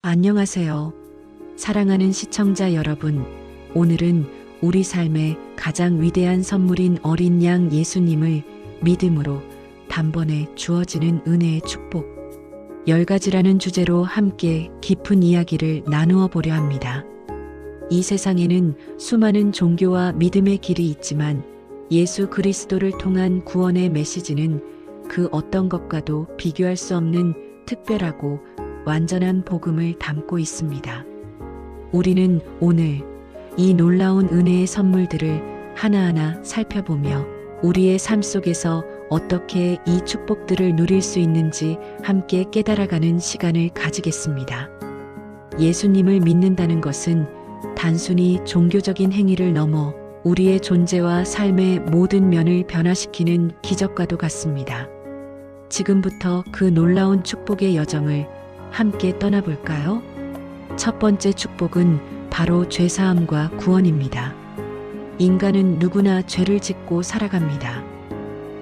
안녕하세요. 사랑하는 시청자 여러분, 오늘은 우리 삶의 가장 위대한 선물인 어린 양 예수님을 믿음으로 단번에 주어지는 은혜의 축복, 10가지라는 주제로 함께 깊은 이야기를 나누어 보려 합니다. 이 세상에는 수많은 종교와 믿음의 길이 있지만 예수 그리스도를 통한 구원의 메시지는 그 어떤 것과도 비교할 수 없는 특별하고 완전한 복음을 담고 있습니다. 우리는 오늘 이 놀라운 은혜의 선물들을 하나하나 살펴보며 우리의 삶 속에서 어떻게 이 축복들을 누릴 수 있는지 함께 깨달아가는 시간을 가지겠습니다. 예수님을 믿는다는 것은 단순히 종교적인 행위를 넘어 우리의 존재와 삶의 모든 면을 변화시키는 기적과도 같습니다. 지금부터 그 놀라운 축복의 여정을 함께 떠나볼까요? 첫 번째 축복은 바로 죄사함과 구원입니다. 인간은 누구나 죄를 짓고 살아갑니다.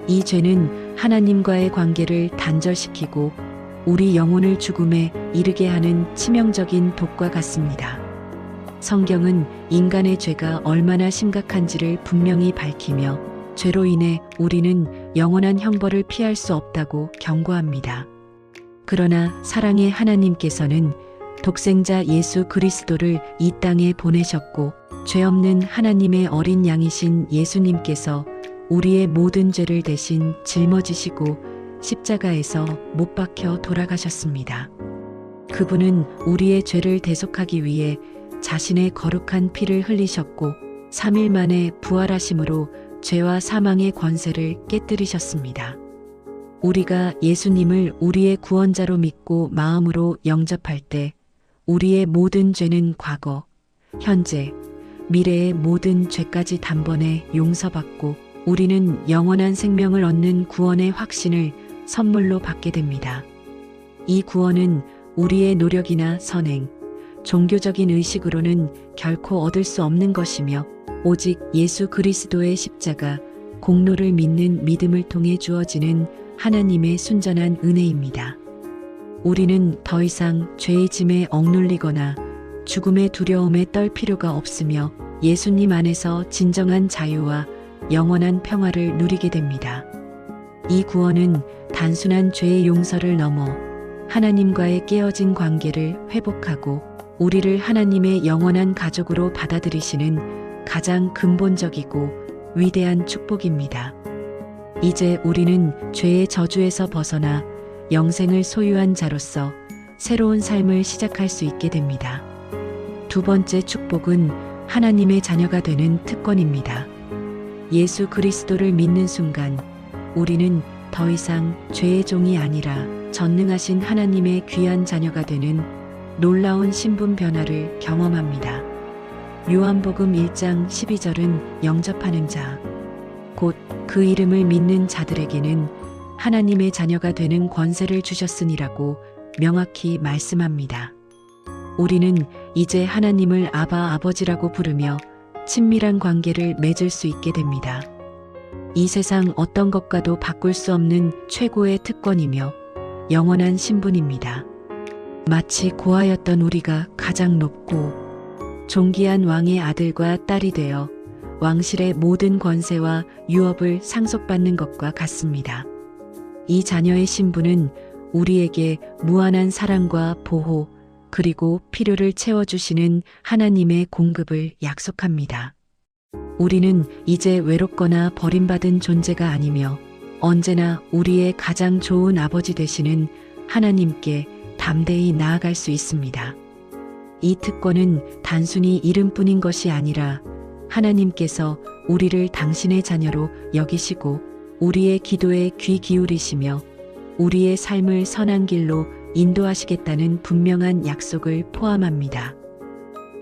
이 죄는 하나님과의 관계를 단절시키고 우리 영혼을 죽음에 이르게 하는 치명적인 독과 같습니다. 성경은 인간의 죄가 얼마나 심각한지를 분명히 밝히며 죄로 인해 우리는 영원한 형벌을 피할 수 없다고 경고합니다. 그러나 사랑의 하나님께서는 독생자 예수 그리스도를 이 땅에 보내셨고 죄 없는 하나님의 어린 양이신 예수님께서 우리의 모든 죄를 대신 짊어지시고 십자가에서 못 박혀 돌아가셨습니다. 그분은 우리의 죄를 대속하기 위해 자신의 거룩한 피를 흘리셨고 3일 만에 부활하심으로 죄와 사망의 권세를 깨뜨리셨습니다. 우리가 예수님을 우리의 구원자로 믿고 마음으로 영접할 때 우리의 모든 죄는 과거, 현재, 미래의 모든 죄까지 단번에 용서받고 우리는 영원한 생명을 얻는 구원의 확신을 선물로 받게 됩니다. 이 구원은 우리의 노력이나 선행, 종교적인 의식으로는 결코 얻을 수 없는 것이며 오직 예수 그리스도의 십자가, 공로를 믿는 믿음을 통해 주어지는 하나님의 순전한 은혜입니다. 우리는 더 이상 죄의 짐에 억눌리거나 죽음의 두려움에 떨 필요가 없으며 예수님 안에서 진정한 자유와 영원한 평화를 누리게 됩니다. 이 구원은 단순한 죄의 용서를 넘어 하나님과의 깨어진 관계를 회복하고 우리를 하나님의 영원한 가족으로 받아들이시는 가장 근본적이고 위대한 축복입니다. 이제 우리는 죄의 저주에서 벗어나 영생을 소유한 자로서 새로운 삶을 시작할 수 있게 됩니다. 두 번째 축복은 하나님의 자녀가 되는 특권입니다. 예수 그리스도를 믿는 순간 우리는 더 이상 죄의 종이 아니라 전능하신 하나님의 귀한 자녀가 되는 놀라운 신분 변화를 경험합니다. 요한복음 1장 12절은 영접하는 자, 곧 그 이름을 믿는 자들에게는 하나님의 자녀가 되는 권세를 주셨으니라고 명확히 말씀합니다. 우리는 이제 하나님을 아바 아버지라고 부르며 친밀한 관계를 맺을 수 있게 됩니다. 이 세상 어떤 것과도 바꿀 수 없는 최고의 특권이며 영원한 신분입니다. 마치 고아였던 우리가 가장 높고 존귀한 왕의 아들과 딸이 되어 왕실의 모든 권세와 유업을 상속받는 것과 같습니다. 이 자녀의 신분은 우리에게 무한한 사랑과 보호, 그리고 필요를 채워주시는 하나님의 공급을 약속합니다. 우리는 이제 외롭거나 버림받은 존재가 아니며 언제나 우리의 가장 좋은 아버지 되시는 하나님께 담대히 나아갈 수 있습니다. 이 특권은 단순히 이름뿐인 것이 아니라 하나님께서 우리를 당신의 자녀로 여기시고 우리의 기도에 귀 기울이시며 우리의 삶을 선한 길로 인도하시겠다는 분명한 약속을 포함합니다.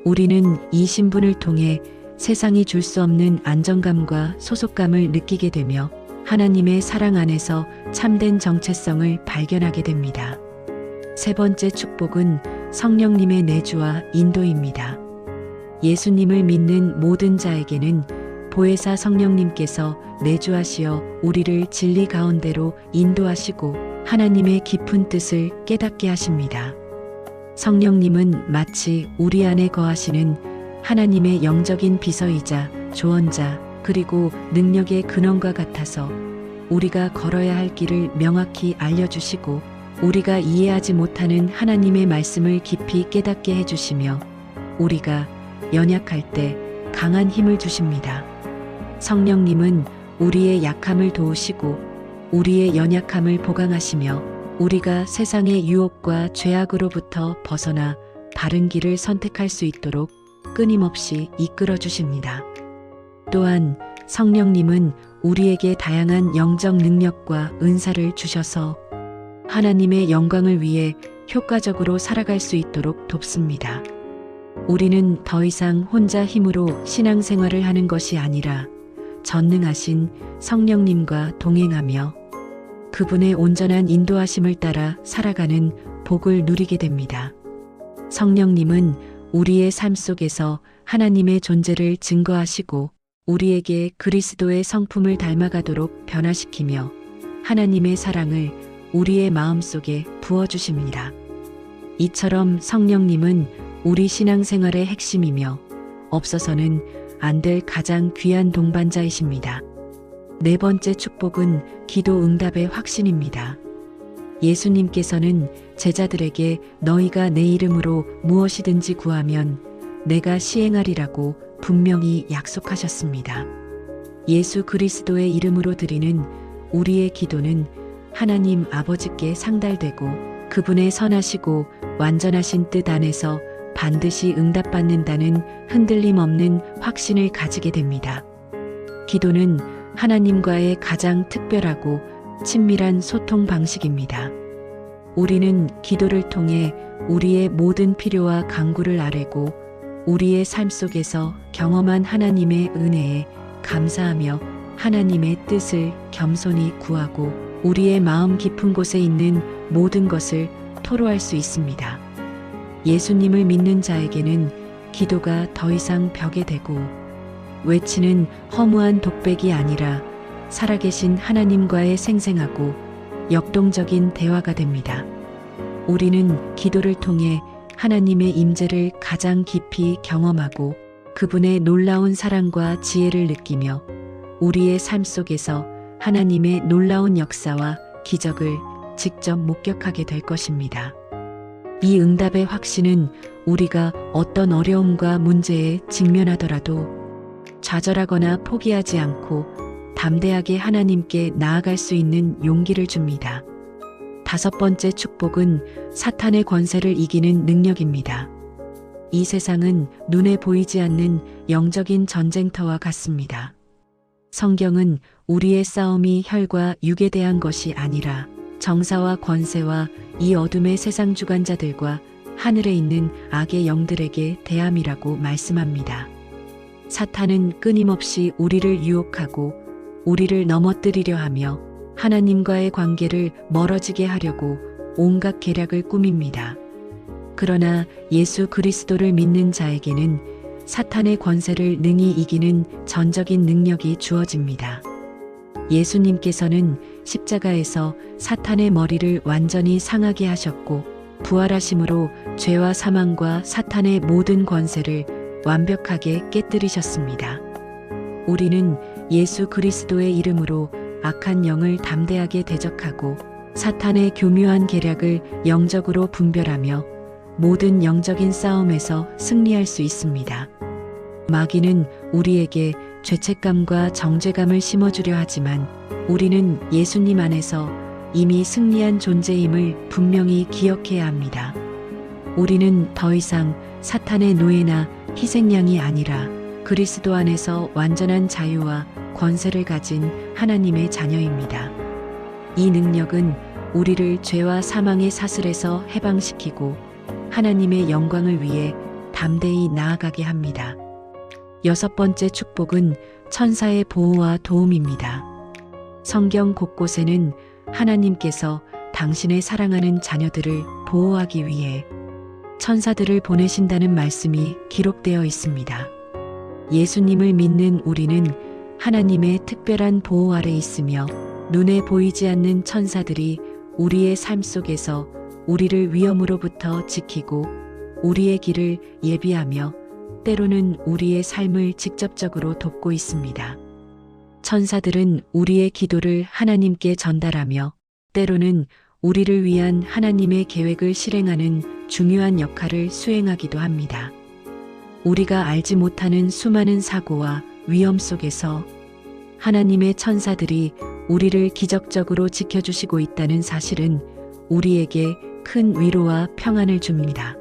우리는 이 신분을 통해 세상이 줄 수 없는 안정감과 소속감을 느끼게 되며 하나님의 사랑 안에서 참된 정체성을 발견하게 됩니다. 세 번째 축복은 성령님의 내주와 인도입니다. 예수님을 믿는 모든 자에게는 보혜사 성령님께서 내주하시어 우리를 진리 가운데로 인도하시고 하나님의 깊은 뜻을 깨닫게 하십니다. 성령님은 마치 우리 안에 거하시는 하나님의 영적인 비서이자 조언자 그리고 능력의 근원과 같아서 우리가 걸어야 할 길을 명확히 알려주시고 우리가 이해하지 못하는 하나님의 말씀을 깊이 깨닫게 해주시며 우리가 연약할 때 강한 힘을 주십니다. 성령님은 우리의 약함을 도우시고 우리의 연약함을 보강하시며 우리가 세상의 유혹과 죄악으로부터 벗어나 바른 길을 선택할 수 있도록 끊임없이 이끌어 주십니다. 또한 성령님은 우리에게 다양한 영적 능력과 은사를 주셔서 하나님의 영광을 위해 효과적으로 살아갈 수 있도록 돕습니다. 우리는 더 이상 혼자 힘으로 신앙생활을 하는 것이 아니라 전능하신 성령님과 동행하며 그분의 온전한 인도하심을 따라 살아가는 복을 누리게 됩니다. 성령님은 우리의 삶 속에서 하나님의 존재를 증거하시고 우리에게 그리스도의 성품을 닮아가도록 변화시키며 하나님의 사랑을 우리의 마음속에 부어주십니다. 이처럼 성령님은 우리 신앙생활의 핵심이며 없어서는 안 될 가장 귀한 동반자이십니다. 네 번째 축복은 기도 응답의 확신입니다. 예수님께서는 제자들에게 너희가 내 이름으로 무엇이든지 구하면 내가 시행하리라고 분명히 약속하셨습니다. 예수 그리스도의 이름으로 드리는 우리의 기도는 하나님 아버지께 상달되고 그분의 선하시고 완전하신 뜻 안에서 반드시 응답받는다는 흔들림 없는 확신을 가지게 됩니다. 기도는 하나님과의 가장 특별하고 친밀한 소통 방식입니다. 우리는 기도를 통해 우리의 모든 필요와 간구를 아뢰고 우리의 삶 속에서 경험한 하나님의 은혜에 감사하며 하나님의 뜻을 겸손히 구하고 우리의 마음 깊은 곳에 있는 모든 것을 토로할 수 있습니다. 예수님을 믿는 자에게는 기도가 더 이상 벽에 대고 외치는 허무한 독백이 아니라 살아계신 하나님과의 생생하고 역동적인 대화가 됩니다. 우리는 기도를 통해 하나님의 임재를 가장 깊이 경험하고 그분의 놀라운 사랑과 지혜를 느끼며 우리의 삶 속에서 하나님의 놀라운 역사와 기적을 직접 목격하게 될 것입니다. 이 응답의 확신은 우리가 어떤 어려움과 문제에 직면하더라도 좌절하거나 포기하지 않고 담대하게 하나님께 나아갈 수 있는 용기를 줍니다. 다섯 번째 축복은 사탄의 권세를 이기는 능력입니다. 이 세상은 눈에 보이지 않는 영적인 전쟁터와 같습니다. 성경은 우리의 싸움이 혈과 육에 대한 것이 아니라 정사와 권세와 이 어둠의 세상 주관자들과 하늘에 있는 악의 영들에게 대함이라고 말씀합니다. 사탄은 끊임없이 우리를 유혹하고 우리를 넘어뜨리려 하며 하나님과의 관계를 멀어지게 하려고 온갖 계략을 꾸밉니다. 그러나 예수 그리스도를 믿는 자에게는 사탄의 권세를 능히 이기는 전적인 능력이 주어집니다. 예수님께서는 십자가에서 사탄의 머리를 완전히 상하게 하셨고 부활하심으로 죄와 사망과 사탄의 모든 권세를 완벽하게 깨뜨리셨습니다. 우리는 예수 그리스도의 이름으로 악한 영을 담대하게 대적하고 사탄의 교묘한 계략을 영적으로 분별하며 모든 영적인 싸움에서 승리할 수 있습니다. 마귀는 우리에게 죄책감과 정죄감을 심어주려 하지만 우리는 예수님 안에서 이미 승리한 존재임을 분명히 기억해야 합니다. 우리는 더 이상 사탄의 노예나 희생양이 아니라 그리스도 안에서 완전한 자유와 권세를 가진 하나님의 자녀입니다. 이 능력은 우리를 죄와 사망의 사슬에서 해방시키고 하나님의 영광을 위해 담대히 나아가게 합니다. 여섯 번째 축복은 천사의 보호와 도움입니다. 성경 곳곳에는 하나님께서 당신의 사랑하는 자녀들을 보호하기 위해 천사들을 보내신다는 말씀이 기록되어 있습니다. 예수님을 믿는 우리는 하나님의 특별한 보호 아래 있으며 눈에 보이지 않는 천사들이 우리의 삶 속에서 우리를 위험으로부터 지키고 우리의 길을 예비하며 때로는 우리의 삶을 직접적으로 돕고 있습니다. 천사들은 우리의 기도를 하나님께 전달하며 때로는 우리를 위한 하나님의 계획을 실행하는 중요한 역할을 수행하기도 합니다. 우리가 알지 못하는 수많은 사고와 위험 속에서 하나님의 천사들이 우리를 기적적으로 지켜주시고 있다는 사실은 우리에게 큰 위로와 평안을 줍니다.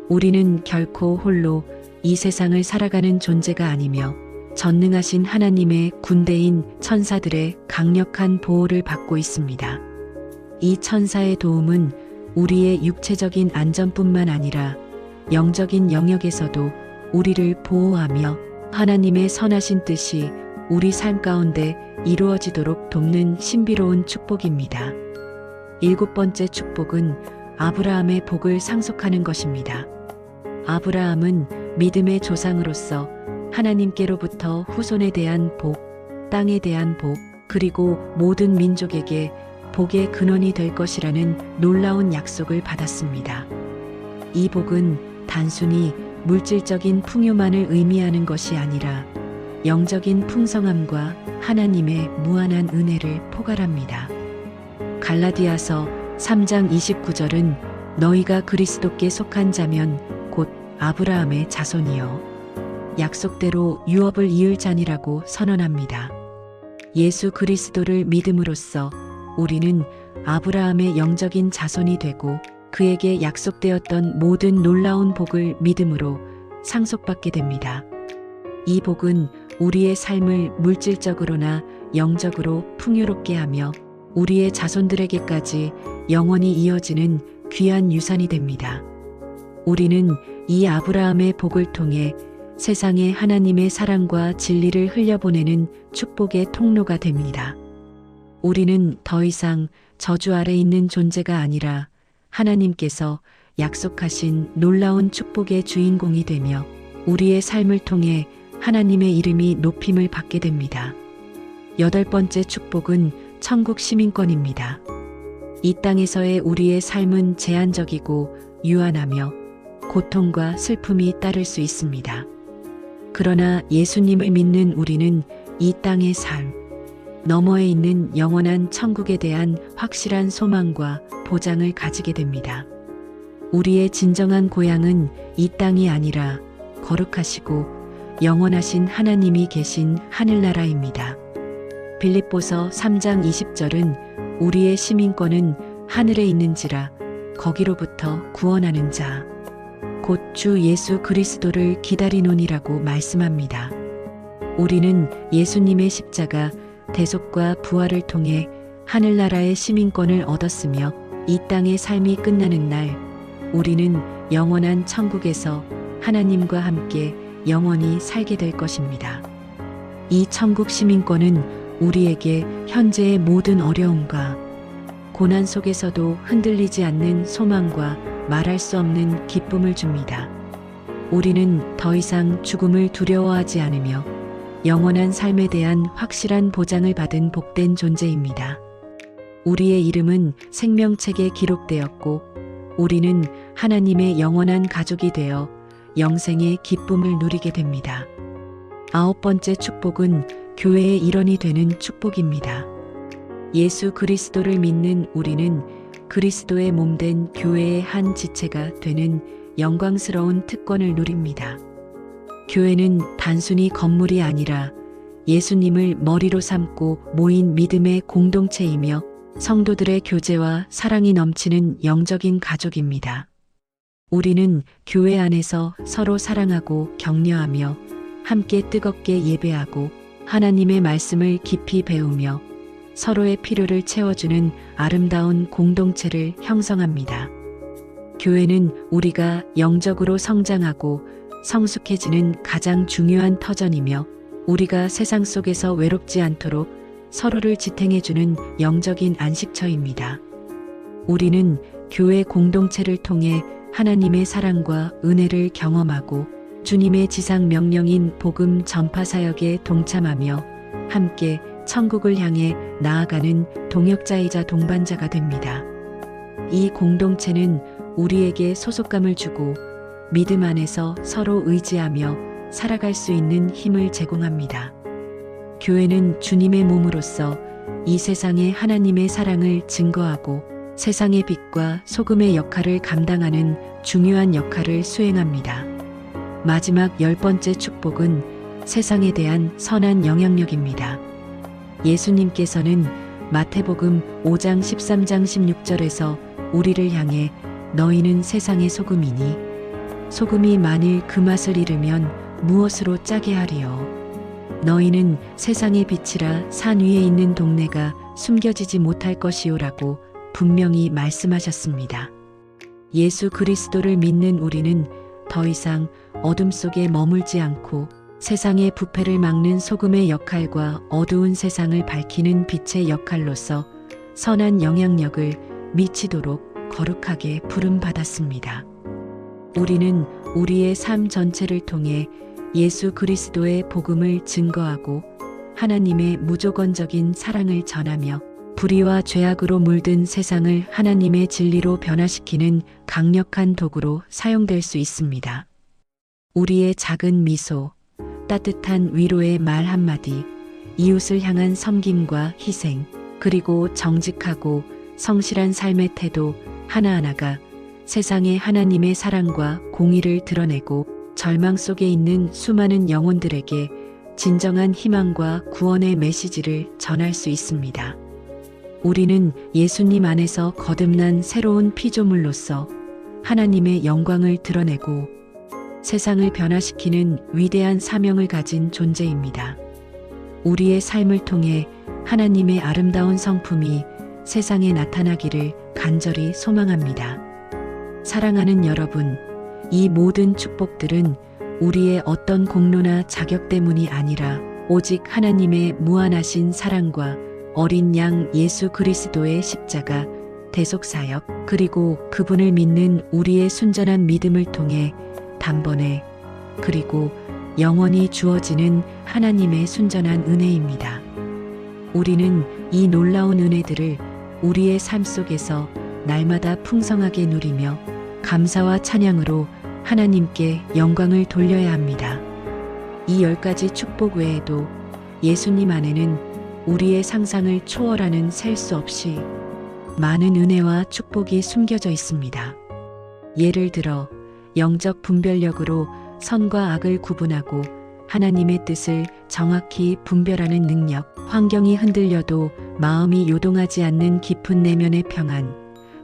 우리는 결코 홀로 이 세상을 살아가는 존재가 아니며 전능하신 하나님의 군대인 천사들의 강력한 보호를 받고 있습니다. 이 천사의 도움은 우리의 육체적인 안전뿐만 아니라 영적인 영역에서도 우리를 보호하며 하나님의 선하신 뜻이 우리 삶 가운데 이루어지도록 돕는 신비로운 축복입니다. 7번째 축복은 아브라함의 복을 상속하는 것입니다. 아브라함은 믿음의 조상으로서 하나님께로부터 후손에 대한 복, 땅에 대한 복, 그리고 모든 민족에게 복의 근원이 될 것이라는 놀라운 약속을 받았습니다. 이 복은 단순히 물질적인 풍요만을 의미하는 것이 아니라 영적인 풍성함과 하나님의 무한한 은혜를 포괄합니다. 갈라디아서 3장 29절은 너희가 그리스도께 속한 자면 곧 아브라함의 자손이요 약속대로 유업을 이을 자니라고 선언합니다. 예수 그리스도를 믿음으로써 우리는 아브라함의 영적인 자손이 되고 그에게 약속되었던 모든 놀라운 복을 믿음으로 상속받게 됩니다. 이 복은 우리의 삶을 물질적으로나 영적으로 풍요롭게 하며 우리의 자손들에게까지 영원히 이어지는 귀한 유산이 됩니다. 우리는 이 아브라함의 복을 통해 세상에 하나님의 사랑과 진리를 흘려보내는 축복의 통로가 됩니다. 우리는 더 이상 저주 아래 있는 존재가 아니라 하나님께서 약속하신 놀라운 축복의 주인공이 되며 우리의 삶을 통해 하나님의 이름이 높임을 받게 됩니다. 8번째 축복은 천국 시민권입니다. 이 땅에서의 우리의 삶은 제한적이고 유한하며 고통과 슬픔이 따를 수 있습니다. 그러나 예수님을 믿는 우리는 이 땅의 삶, 너머에 있는 영원한 천국에 대한 확실한 소망과 보장을 가지게 됩니다. 우리의 진정한 고향은 이 땅이 아니라 거룩하시고 영원하신 하나님이 계신 하늘나라입니다. 빌립보서 3장 20절은 우리의 시민권은 하늘에 있는지라 거기로부터 구원하는 자, 곧 주 예수 그리스도를 기다리노니라고 말씀합니다. 우리는 예수님의 십자가, 대속과 부활을 통해 하늘나라의 시민권을 얻었으며 이 땅의 삶이 끝나는 날 우리는 영원한 천국에서 하나님과 함께 영원히 살게 될 것입니다. 이 천국 시민권은 우리에게 현재의 모든 어려움과 고난 속에서도 흔들리지 않는 소망과 말할 수 없는 기쁨을 줍니다. 우리는 더 이상 죽음을 두려워하지 않으며 영원한 삶에 대한 확실한 보장을 받은 복된 존재입니다. 우리의 이름은 생명책에 기록되었고 우리는 하나님의 영원한 가족이 되어 영생의 기쁨을 누리게 됩니다. 9번째 축복은 교회의 일원이 되는 축복입니다. 예수 그리스도를 믿는 우리는 그리스도의 몸된 교회의 한 지체가 되는 영광스러운 특권을 누립니다. 교회는 단순히 건물이 아니라 예수님을 머리로 삼고 모인 믿음의 공동체이며 성도들의 교제와 사랑이 넘치는 영적인 가족입니다. 우리는 교회 안에서 서로 사랑하고 격려하며 함께 뜨겁게 예배하고 하나님의 말씀을 깊이 배우며 서로의 필요를 채워주는 아름다운 공동체를 형성합니다. 교회는 우리가 영적으로 성장하고 성숙해지는 가장 중요한 터전이며 우리가 세상 속에서 외롭지 않도록 서로를 지탱해주는 영적인 안식처입니다. 우리는 교회 공동체를 통해 하나님의 사랑과 은혜를 경험하고 주님의 지상 명령인 복음 전파 사역에 동참하며 함께 천국을 향해 나아가는 동역자이자 동반자가 됩니다. 이 공동체는 우리에게 소속감을 주고 믿음 안에서 서로 의지하며 살아갈 수 있는 힘을 제공합니다. 교회는 주님의 몸으로서 이 세상에 하나님의 사랑을 증거하고 세상의 빛과 소금의 역할을 감당하는 중요한 역할을 수행합니다. 마지막 10번째 축복은 세상에 대한 선한 영향력입니다. 예수님께서는 마태복음 5장 13장 16절에서 우리를 향해 너희는 세상의 소금이니 소금이 만일 그 맛을 잃으면 무엇으로 짜게 하리요. 너희는 세상의 빛이라 산 위에 있는 동네가 숨겨지지 못할 것이요라고 분명히 말씀하셨습니다. 예수 그리스도를 믿는 우리는 더 이상 어둠 속에 머물지 않고 세상의 부패를 막는 소금의 역할과 어두운 세상을 밝히는 빛의 역할로서 선한 영향력을 미치도록 거룩하게 부름받았습니다. 우리는 우리의 삶 전체를 통해 예수 그리스도의 복음을 증거하고 하나님의 무조건적인 사랑을 전하며 불의와 죄악으로 물든 세상을 하나님의 진리로 변화시키는 강력한 도구로 사용될 수 있습니다. 우리의 작은 미소, 따뜻한 위로의 말 한마디, 이웃을 향한 섬김과 희생, 그리고 정직하고 성실한 삶의 태도 하나하나가 세상에 하나님의 사랑과 공의를 드러내고 절망 속에 있는 수많은 영혼들에게 진정한 희망과 구원의 메시지를 전할 수 있습니다. 우리는 예수님 안에서 거듭난 새로운 피조물로서 하나님의 영광을 드러내고 세상을 변화시키는 위대한 사명을 가진 존재입니다. 우리의 삶을 통해 하나님의 아름다운 성품이 세상에 나타나기를 간절히 소망합니다. 사랑하는 여러분, 이 모든 축복들은 우리의 어떤 공로나 자격 때문이 아니라 오직 하나님의 무한하신 사랑과 어린 양 예수 그리스도의 십자가, 대속사역, 그리고 그분을 믿는 우리의 순전한 믿음을 통해 단번에 그리고 영원히 주어지는 하나님의 순전한 은혜입니다. 우리는 이 놀라운 은혜들을 우리의 삶 속에서 날마다 풍성하게 누리며 감사와 찬양으로 하나님께 영광을 돌려야 합니다. 이 10가지 축복 외에도 예수님 안에는 우리의 상상을 초월하는 셀 수 없이 많은 은혜와 축복이 숨겨져 있습니다. 예를 들어 영적 분별력으로 선과 악을 구분하고 하나님의 뜻을 정확히 분별하는 능력, 환경이 흔들려도 마음이 요동하지 않는 깊은 내면의 평안,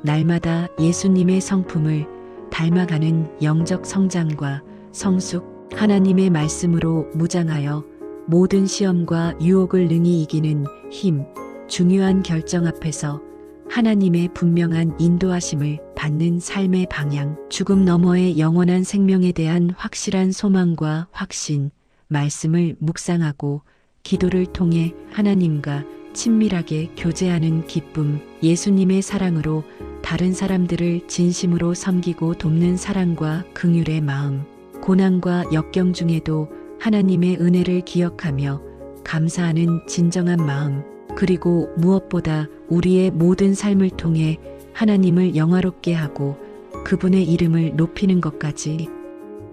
날마다 예수님의 성품을 닮아가는 영적 성장과 성숙, 하나님의 말씀으로 무장하여 모든 시험과 유혹을 능히 이기는 힘, 중요한 결정 앞에서 하나님의 분명한 인도하심을 받는 삶의 방향, 죽음 너머의 영원한 생명에 대한 확실한 소망과 확신, 말씀을 묵상하고 기도를 통해 하나님과 친밀하게 교제하는 기쁨, 예수님의 사랑으로 다른 사람들을 진심으로 섬기고 돕는 사랑과 긍휼의 마음, 고난과 역경 중에도 하나님의 은혜를 기억하며 감사하는 진정한 마음, 그리고 무엇보다 우리의 모든 삶을 통해 하나님을 영화롭게 하고 그분의 이름을 높이는 것까지,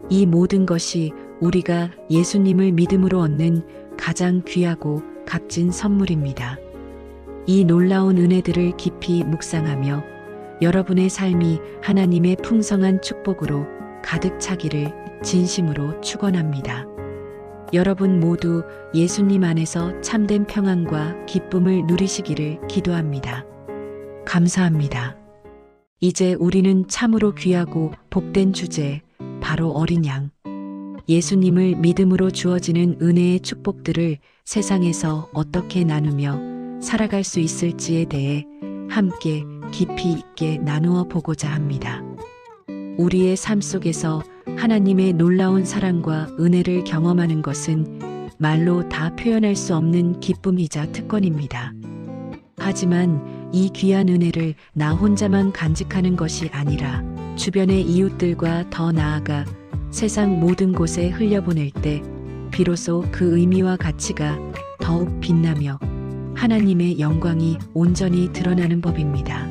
이 모든 것이 우리가 예수님을 믿음으로 얻는 가장 귀하고 값진 선물입니다. 이 놀라운 은혜들을 깊이 묵상하며 여러분의 삶이 하나님의 풍성한 축복으로 가득 차기를 진심으로 축원합니다. 여러분 모두 예수님 안에서 참된 평안과 기쁨을 누리시기를 기도합니다. 감사합니다. 이제 우리는 참으로 귀하고 복된 주제, 바로 어린 양, 예수님을 믿음으로 주어지는 은혜의 축복들을 세상에서 어떻게 나누며 살아갈 수 있을지에 대해 함께 깊이 있게 나누어 보고자 합니다. 우리의 삶 속에서 하나님의 놀라운 사랑과 은혜를 경험하는 것은 말로 다 표현할 수 없는 기쁨이자 특권입니다. 하지만 이 귀한 은혜를 나 혼자만 간직하는 것이 아니라 주변의 이웃들과 더 나아가 세상 모든 곳에 흘려보낼 때 비로소 그 의미와 가치가 더욱 빛나며 하나님의 영광이 온전히 드러나는 법입니다.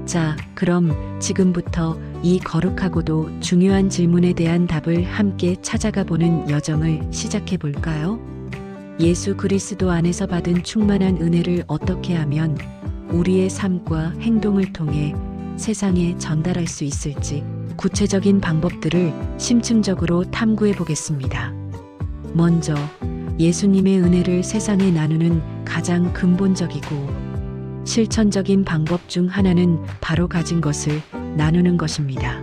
자, 그럼 지금부터 이 거룩하고도 중요한 질문에 대한 답을 함께 찾아가 보는 여정을 시작해 볼까요? 예수 그리스도 안에서 받은 충만한 은혜를 어떻게 하면 우리의 삶과 행동을 통해 세상에 전달할 수 있을지 구체적인 방법들을 심층적으로 탐구해 보겠습니다. 먼저 예수님의 은혜를 세상에 나누는 가장 근본적이고 실천적인 방법 중 하나는 바로 가진 것을 나누는 것입니다.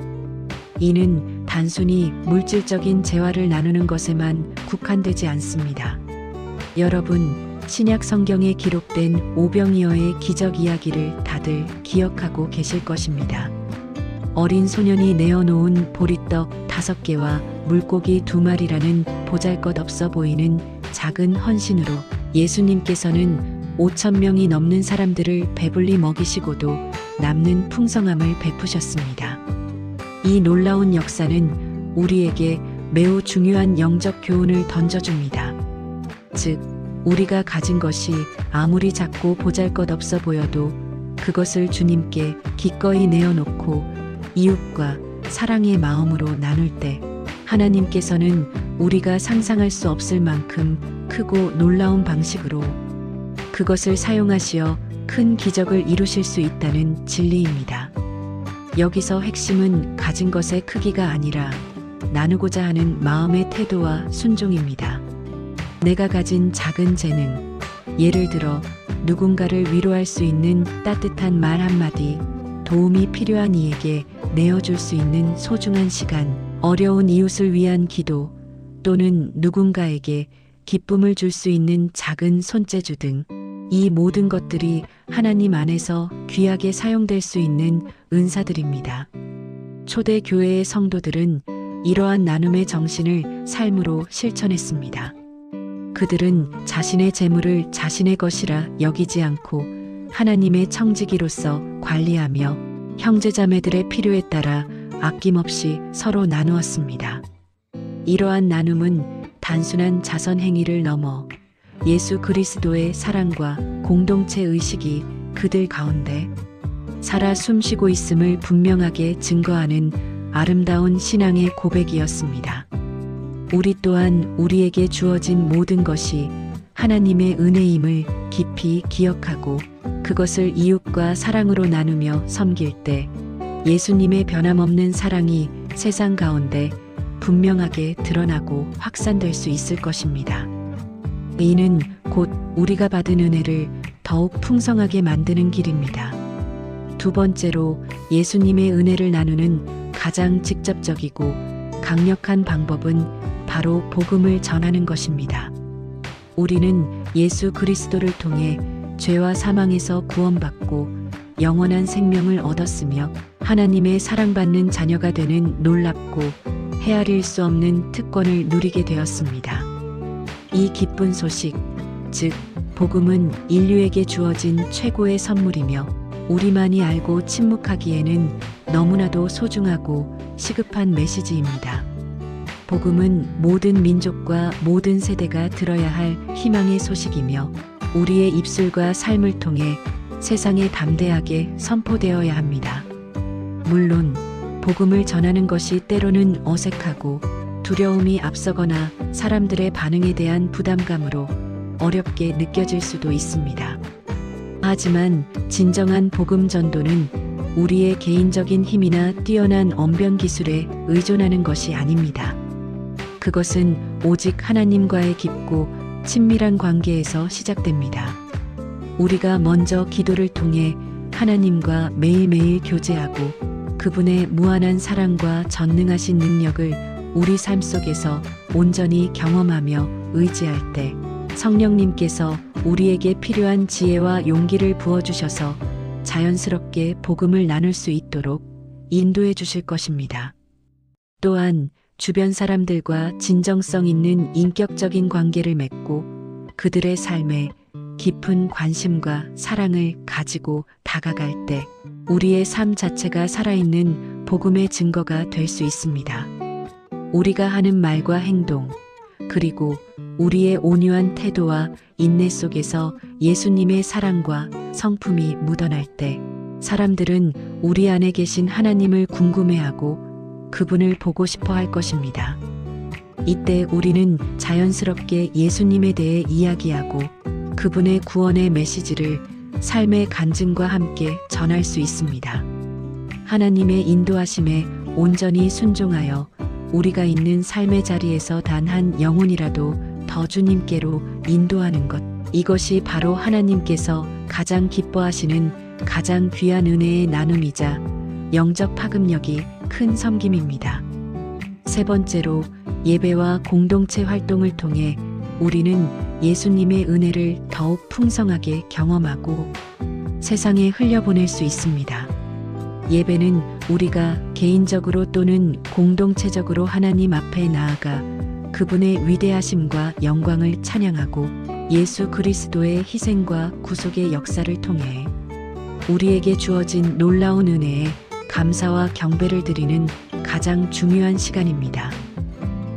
이는 단순히 물질적인 재화를 나누는 것에만 국한되지 않습니다. 여러분, 신약 성경에 기록된 오병이어의 기적 이야기를 다들 기억하고 계실 것입니다. 어린 소년이 내어놓은 보리떡 5개와 물고기 2마리라는 보잘것없어 보이는 작은 헌신으로 예수님께서는 5,000명이 넘는 사람들을 배불리 먹이시고도 남는 풍성함을 베푸셨습니다. 이 놀라운 역사는 우리에게 매우 중요한 영적 교훈을 던져줍니다. 즉, 우리가 가진 것이 아무리 작고 보잘것없어 보여도 그것을 주님께 기꺼이 내어놓고 이웃과 사랑의 마음으로 나눌 때 하나님께서는 우리가 상상할 수 없을 만큼 크고 놀라운 방식으로 그것을 사용하시어 큰 기적을 이루실 수 있다는 진리입니다. 여기서 핵심은 가진 것의 크기가 아니라 나누고자 하는 마음의 태도와 순종입니다. 내가 가진 작은 재능, 예를 들어 누군가를 위로할 수 있는 따뜻한 말 한마디, 도움이 필요한 이에게 내어줄 수 있는 소중한 시간, 어려운 이웃을 위한 기도, 또는 누군가에게 기쁨을 줄 수 있는 작은 손재주 등 이 모든 것들이 하나님 안에서 귀하게 사용될 수 있는 은사들입니다. 초대 교회의 성도들은 이러한 나눔의 정신을 삶으로 실천했습니다. 그들은 자신의 재물을 자신의 것이라 여기지 않고 하나님의 청지기로서 관리하며 형제자매들의 필요에 따라 아낌없이 서로 나누었습니다. 이러한 나눔은 단순한 자선 행위를 넘어 예수 그리스도의 사랑과 공동체 의식이 그들 가운데 살아 숨쉬고 있음을 분명하게 증거하는 아름다운 신앙의 고백이었습니다. 우리 또한 우리에게 주어진 모든 것이 하나님의 은혜임을 깊이 기억하고 그것을 이웃과 사랑으로 나누며 섬길 때 예수님의 변함없는 사랑이 세상 가운데 분명하게 드러나고 확산될 수 있을 것입니다. 이는 곧 우리가 받은 은혜를 더욱 풍성하게 만드는 길입니다. 두 번째로 예수님의 은혜를 나누는 가장 직접적이고 강력한 방법은 바로 복음을 전하는 것입니다. 우리는 예수 그리스도를 통해 죄와 사망에서 구원받고 영원한 생명을 얻었으며 하나님의 사랑받는 자녀가 되는 놀랍고 헤아릴 수 없는 특권을 누리게 되었습니다. 이 기쁜 소식, 즉 복음은 인류에게 주어진 최고의 선물이며 우리만이 알고 침묵하기에는 너무나도 소중하고 시급한 메시지입니다. 복음은 모든 민족과 모든 세대가 들어야 할 희망의 소식이며 우리의 입술과 삶을 통해 세상에 담대하게 선포되어야 합니다. 물론 복음을 전하는 것이 때로는 어색하고 두려움이 앞서거나 사람들의 반응에 대한 부담감으로 어렵게 느껴질 수도 있습니다. 하지만 진정한 복음 전도는 우리의 개인적인 힘이나 뛰어난 언변 기술에 의존하는 것이 아닙니다. 그것은 오직 하나님과의 깊고 친밀한 관계에서 시작됩니다. 우리가 먼저 기도를 통해 하나님과 매일매일 교제하고 그분의 무한한 사랑과 전능하신 능력을 우리 삶 속에서 온전히 경험하며 의지할 때 성령님께서 우리에게 필요한 지혜와 용기를 부어주셔서 자연스럽게 복음을 나눌 수 있도록 인도해 주실 것입니다. 또한 주변 사람들과 진정성 있는 인격적인 관계를 맺고 그들의 삶에 깊은 관심과 사랑을 가지고 다가갈 때 우리의 삶 자체가 살아있는 복음의 증거가 될 수 있습니다. 우리가 하는 말과 행동, 그리고 우리의 온유한 태도와 인내 속에서 예수님의 사랑과 성품이 묻어날 때 사람들은 우리 안에 계신 하나님을 궁금해하고 그분을 보고 싶어 할 것입니다. 이때 우리는 자연스럽게 예수님에 대해 이야기하고 그분의 구원의 메시지를 삶의 간증과 함께 전할 수 있습니다. 하나님의 인도하심에 온전히 순종하여 우리가 있는 삶의 자리에서 단 한 영혼이라도 더 주님께로 인도하는 것. 이것이 바로 하나님께서 가장 기뻐하시는 가장 귀한 은혜의 나눔이자 영적 파급력이 큰 섬김입니다. 세 번째로 예배와 공동체 활동을 통해 우리는 예수님의 은혜를 더욱 풍성하게 경험하고 세상에 흘려보낼 수 있습니다. 예배는 우리가 개인적으로 또는 공동체적으로 하나님 앞에 나아가 그분의 위대하심과 영광을 찬양하고 예수 그리스도의 희생과 구속의 역사를 통해 우리에게 주어진 놀라운 은혜에 감사와 경배를 드리는 가장 중요한 시간입니다.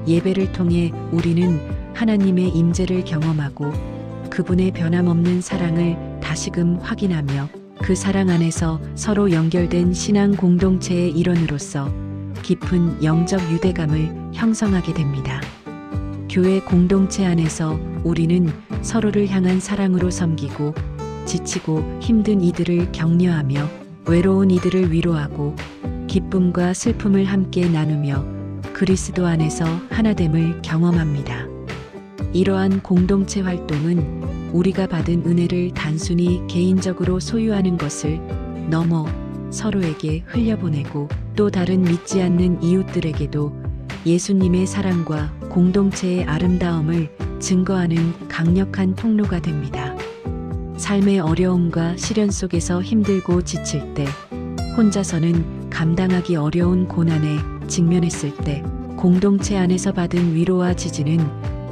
예배를 통해 우리는 하나님의 임재를 경험하고 그분의 변함없는 사랑을 다시금 확인하며 그 사랑 안에서 서로 연결된 신앙 공동체의 일원으로서 깊은 영적 유대감을 형성하게 됩니다. 교회 공동체 안에서 우리는 서로를 향한 사랑으로 섬기고 지치고 힘든 이들을 격려하며 외로운 이들을 위로하고 기쁨과 슬픔을 함께 나누며 그리스도 안에서 하나됨을 경험합니다. 이러한 공동체 활동은 우리가 받은 은혜를 단순히 개인적으로 소유하는 것을 넘어 서로에게 흘려보내고 또 다른 믿지 않는 이웃들에게도 예수님의 사랑과 공동체의 아름다움을 증거하는 강력한 통로가 됩니다. 삶의 어려움과 시련 속에서 힘들고 지칠 때, 혼자서는 감당하기 어려운 고난에 직면했을 때, 공동체 안에서 받은 위로와 지지는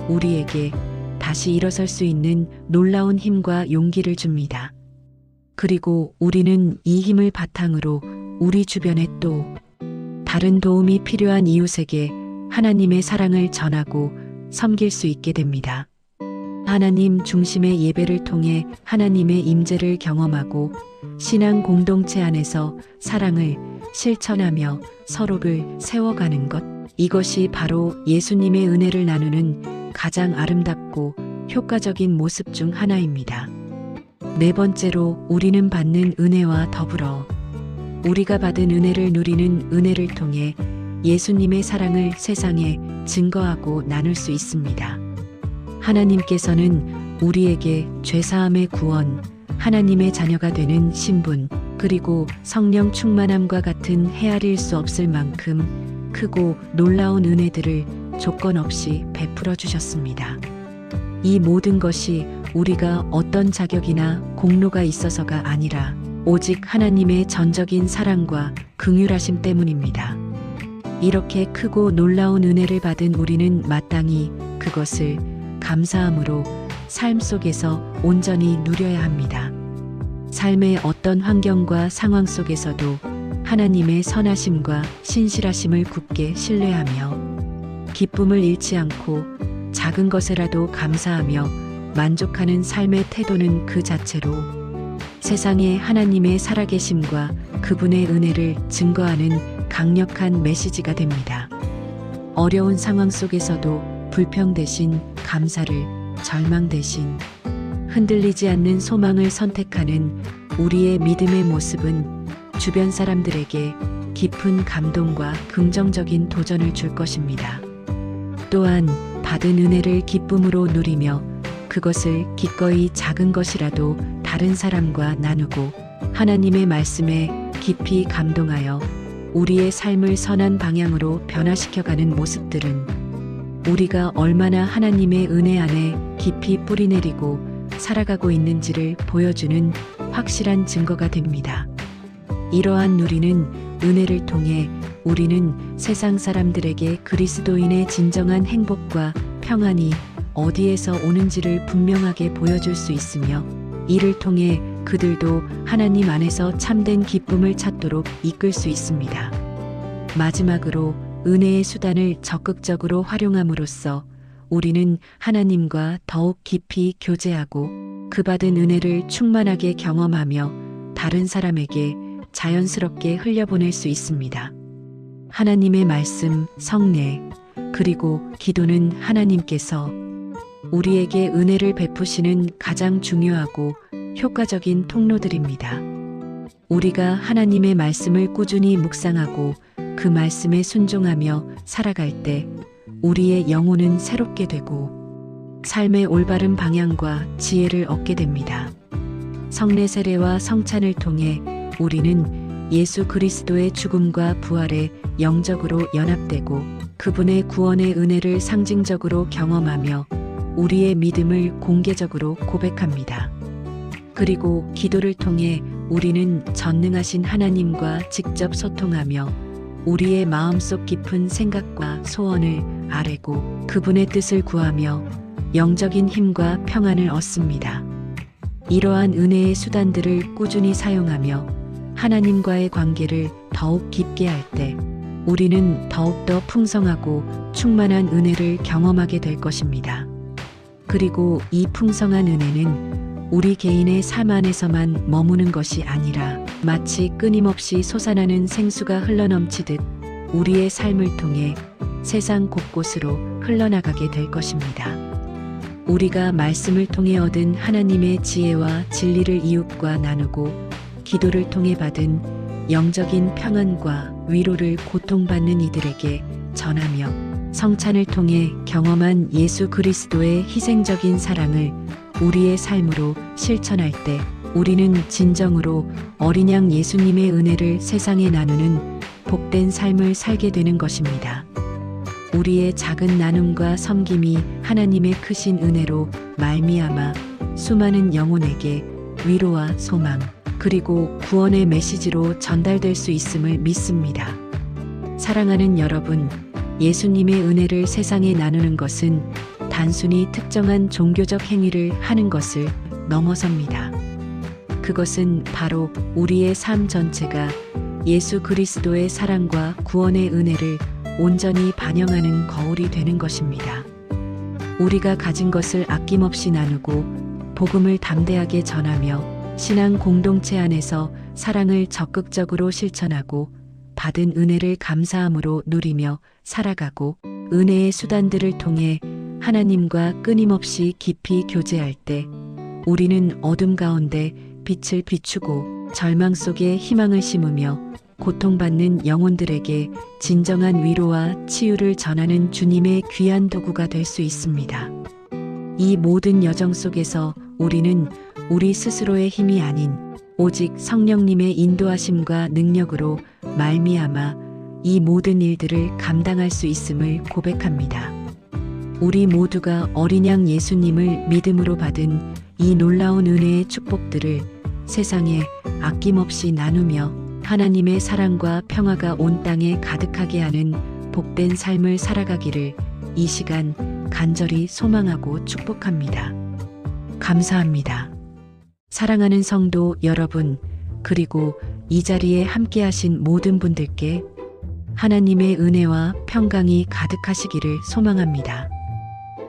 우리에게 다시 일어설 수 있는 놀라운 힘과 용기를 줍니다. 그리고 우리는 이 힘을 바탕으로 우리 주변에 또 다른 도움이 필요한 이웃에게 하나님의 사랑을 전하고 섬길 수 있게 됩니다. 하나님 중심의 예배를 통해 하나님의 임재를 경험하고 신앙 공동체 안에서 사랑을 실천하며 서로를 세워가는 것. 이것이 바로 예수님의 은혜를 나누는 가장 아름답고 효과적인 모습 중 하나입니다. 네 번째로 우리는 받는 은혜와 더불어 우리가 받은 은혜를 누리는 은혜를 통해 예수님의 사랑을 세상에 증거하고 나눌 수 있습니다. 하나님께서는 우리에게 죄사함의 구원, 하나님의 자녀가 되는 신분, 그리고 성령 충만함과 같은 헤아릴 수 없을 만큼 크고 놀라운 은혜들을 조건 없이 베풀어 주셨습니다. 이 모든 것이 우리가 어떤 자격이나 공로가 있어서가 아니라 오직 하나님의 전적인 사랑과 긍휼하심 때문입니다. 이렇게 크고 놀라운 은혜를 받은 우리는 마땅히 그것을 감사함으로 삶 속에서 온전히 누려야 합니다. 삶의 어떤 환경과 상황 속에서도 하나님의 선하심과 신실하심을 굳게 신뢰하며 기쁨을 잃지 않고 작은 것에라도 감사하며 만족하는 삶의 태도는 그 자체로 세상에 하나님의 살아계심과 그분의 은혜를 증거하는 강력한 메시지가 됩니다. 어려운 상황 속에서도 불평 대신 감사를, 절망 대신 흔들리지 않는 소망을 선택하는 우리의 믿음의 모습은 주변 사람들에게 깊은 감동과 긍정적인 도전을 줄 것입니다. 또한 받은 은혜를 기쁨으로 누리며 그것을 기꺼이 작은 것이라도 다른 사람과 나누고 하나님의 말씀에 깊이 감동하여 우리의 삶을 선한 방향으로 변화시켜가는 모습들은 우리가 얼마나 하나님의 은혜 안에 깊이 뿌리내리고 살아가고 있는지를 보여주는 확실한 증거가 됩니다. 이러한 누리는 은혜를 통해 우리는 세상 사람들에게 그리스도인의 진정한 행복과 평안이 어디에서 오는지를 분명하게 보여줄 수 있으며 이를 통해 그들도 하나님 안에서 참된 기쁨을 찾도록 이끌 수 있습니다. 마지막으로 은혜의 수단을 적극적으로 활용함으로써 우리는 하나님과 더욱 깊이 교제하고 그 받은 은혜를 충만하게 경험하며 다른 사람에게 자연스럽게 흘려보낼 수 있습니다. 하나님의 말씀, 성례, 그리고 기도는 하나님께서 우리에게 은혜를 베푸시는 가장 중요하고 효과적인 통로들입니다. 우리가 하나님의 말씀을 꾸준히 묵상하고 그 말씀에 순종하며 살아갈 때 우리의 영혼은 새롭게 되고 삶의 올바른 방향과 지혜를 얻게 됩니다. 성례 세례와 성찬을 통해 우리는 예수 그리스도의 죽음과 부활에 영적으로 연합되고 그분의 구원의 은혜를 상징적으로 경험하며 우리의 믿음을 공개적으로 고백합니다. 그리고 기도를 통해 우리는 전능하신 하나님과 직접 소통하며 우리의 마음속 깊은 생각과 소원을 아뢰고 그분의 뜻을 구하며 영적인 힘과 평안을 얻습니다. 이러한 은혜의 수단들을 꾸준히 사용하며 하나님과의 관계를 더욱 깊게 할 때 우리는 더욱더 풍성하고 충만한 은혜를 경험하게 될 것입니다. 그리고 이 풍성한 은혜는 우리 개인의 삶 안에서만 머무는 것이 아니라 마치 끊임없이 솟아나는 생수가 흘러넘치듯 우리의 삶을 통해 세상 곳곳으로 흘러나가게 될 것입니다. 우리가 말씀을 통해 얻은 하나님의 지혜와 진리를 이웃과 나누고 기도를 통해 받은 영적인 평안과 위로를 고통받는 이들에게 전하며 성찬을 통해 경험한 예수 그리스도의 희생적인 사랑을 우리의 삶으로 실천할 때 우리는 진정으로 어린 양 예수님의 은혜를 세상에 나누는 복된 삶을 살게 되는 것입니다. 우리의 작은 나눔과 섬김이 하나님의 크신 은혜로 말미암아 수많은 영혼에게 위로와 소망 그리고 구원의 메시지로 전달될 수 있음을 믿습니다. 사랑하는 여러분, 예수님의 은혜를 세상에 나누는 것은 단순히 특정한 종교적 행위를 하는 것을 넘어섭니다. 그것은 바로 우리의 삶 전체가 예수 그리스도의 사랑과 구원의 은혜를 온전히 반영하는 거울이 되는 것입니다. 우리가 가진 것을 아낌없이 나누고 복음을 담대하게 전하며 신앙 공동체 안에서 사랑을 적극적으로 실천하고 받은 은혜를 감사함으로 누리며 살아가고 은혜의 수단들을 통해 하나님과 끊임없이 깊이 교제할 때 우리는 어둠 가운데 빛을 비추고 절망 속에 희망을 심으며 고통받는 영혼들에게 진정한 위로와 치유를 전하는 주님의 귀한 도구가 될 수 있습니다. 이 모든 여정 속에서 우리는 우리 스스로의 힘이 아닌 오직 성령님의 인도하심과 능력으로 말미암아 이 모든 일들을 감당할 수 있음을 고백합니다. 우리 모두가 어린 양 예수님을 믿음으로 받은 이 놀라운 은혜의 축복들을 세상에 아낌없이 나누며 하나님의 사랑과 평화가 온 땅에 가득하게 하는 복된 삶을 살아가기를 이 시간 간절히 소망하고 축복합니다. 감사합니다. 사랑하는 성도 여러분, 그리고 이 자리에 함께하신 모든 분들께 하나님의 은혜와 평강이 가득하시기를 소망합니다.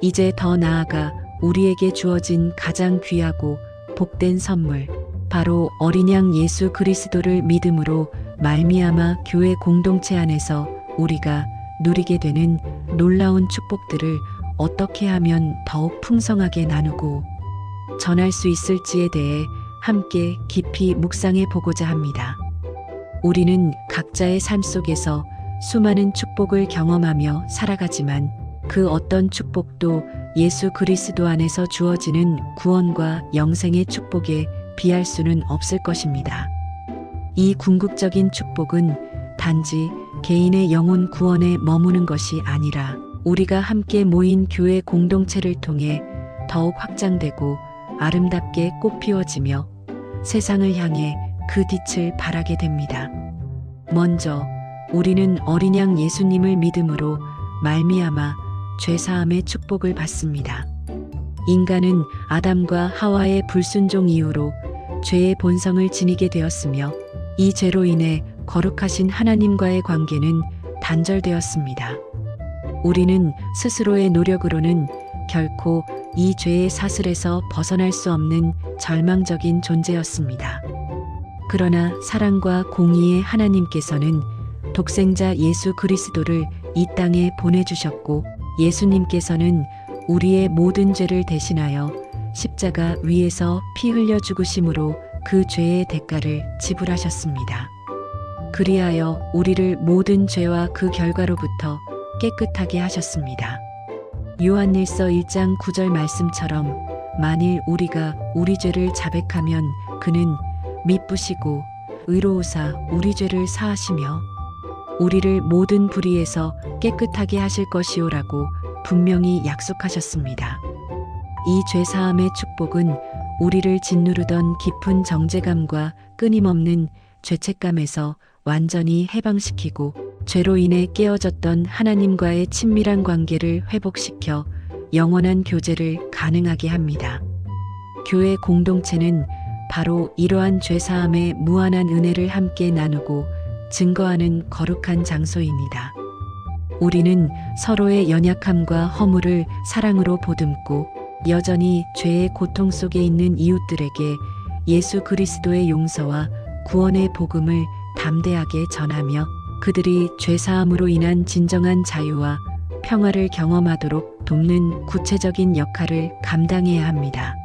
이제 더 나아가 우리에게 주어진 가장 귀하고 복된 선물, 바로 어린 양 예수 그리스도를 믿음으로 말미암아 교회 공동체 안에서 우리가 누리게 되는 놀라운 축복들을 어떻게 하면 더욱 풍성하게 나누고 전할 수 있을지에 대해 함께 깊이 묵상해 보고자 합니다. 우리는 각자의 삶 속에서 수많은 축복을 경험하며 살아가지만 그 어떤 축복도 예수 그리스도 안에서 주어지는 구원과 영생의 축복에 비할 수는 없을 것입니다. 이 궁극적인 축복은 단지 개인의 영혼 구원에 머무는 것이 아니라 우리가 함께 모인 교회 공동체를 통해 더욱 확장되고 아름답게 꽃피워지며 세상을 향해 그 빛을 발하게 됩니다. 먼저 우리는 어린 양 예수님을 믿음으로 말미암아 죄사함의 축복을 받습니다. 인간은 아담과 하와의 불순종 이후로 죄의 본성을 지니게 되었으며 이 죄로 인해 거룩하신 하나님과의 관계는 단절되었습니다. 우리는 스스로의 노력으로는 결코 이 죄의 사슬에서 벗어날 수 없는 절망적인 존재였습니다. 그러나 사랑과 공의의 하나님께서는 독생자 예수 그리스도를 이 땅에 보내주셨고, 예수님께서는 우리의 모든 죄를 대신하여 십자가 위에서 피 흘려 죽으심으로 그 죄의 대가를 지불하셨습니다. 그리하여 우리를 모든 죄와 그 결과로부터 깨끗하게 하셨습니다. 요한일서 1장 9절 말씀처럼 만일 우리가 우리 죄를 자백하면 그는 미쁘시고 의로우사 우리 죄를 사하시며 우리를 모든 불의에서 깨끗하게 하실 것이오라고 분명히 약속하셨습니다. 이 죄사함의 축복은 우리를 짓누르던 깊은 정죄감과 끊임없는 죄책감에서 완전히 해방시키고, 죄로 인해 깨어졌던 하나님과의 친밀한 관계를 회복시켜 영원한 교제를 가능하게 합니다. 교회 공동체는 바로 이러한 죄사함의 무한한 은혜를 함께 나누고 증거하는 거룩한 장소입니다. 우리는 서로의 연약함과 허물을 사랑으로 보듬고, 여전히 죄의 고통 속에 있는 이웃들에게 예수 그리스도의 용서와 구원의 복음을 담대하게 전하며 그들이 죄사함으로 인한 진정한 자유와 평화를 경험하도록 돕는 구체적인 역할을 감당해야 합니다.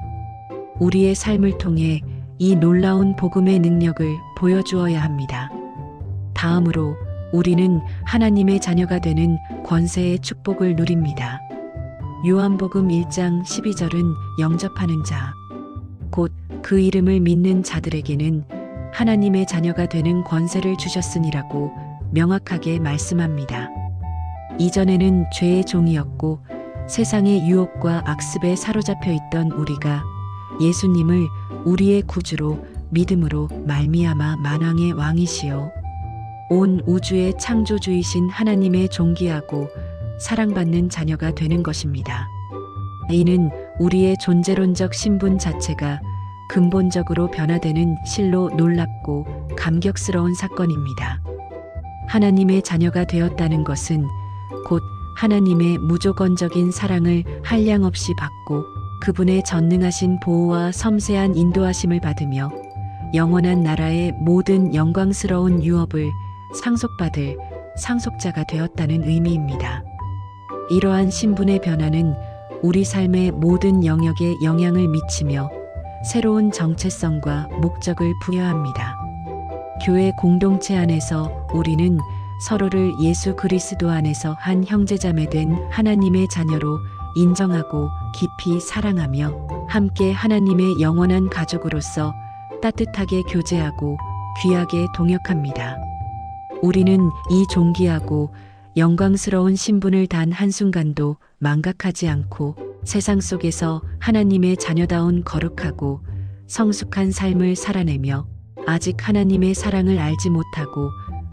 우리의 삶을 통해 이 놀라운 복음의 능력을 보여주어야 합니다. 다음으로 우리는 하나님의 자녀가 되는 권세의 축복을 누립니다. 요한복음 1장 12절은 영접하는 자, 곧 그 이름을 믿는 자들에게는 하나님의 자녀가 되는 권세를 주셨으니라고 명확하게 말씀합니다. 이전에는 죄의 종이었고 세상의 유혹과 악습에 사로잡혀 있던 우리가 예수님을 우리의 구주로 믿음으로 말미암아 만왕의 왕이시요 온 우주의 창조주이신 하나님의 존귀하고 사랑받는 자녀가 되는 것입니다. 이는 우리의 존재론적 신분 자체가 근본적으로 변화되는 실로 놀랍고 감격스러운 사건입니다. 하나님의 자녀가 되었다는 것은 곧 하나님의 무조건적인 사랑을 한량없이 받고 그분의 전능하신 보호와 섬세한 인도하심을 받으며 영원한 나라의 모든 영광스러운 유업을 상속받을 상속자가 되었다는 의미입니다. 이러한 신분의 변화는 우리 삶의 모든 영역에 영향을 미치며 새로운 정체성과 목적을 부여합니다. 교회 공동체 안에서 우리는 서로를 예수 그리스도 안에서 한 형제자매 된 하나님의 자녀로 인정하고 깊이 사랑하며 함께 하나님의 영원한 가족으로서 따뜻하게 교제하고 귀하게 동역합니다. 우리는 이 존귀하고 영광스러운 신분을 단 한순간도 망각하지 않고 세상 속에서 하나님의 자녀다운 거룩하고 성숙한 삶을 살아내며 아직 하나님의 사랑을 알지 못하고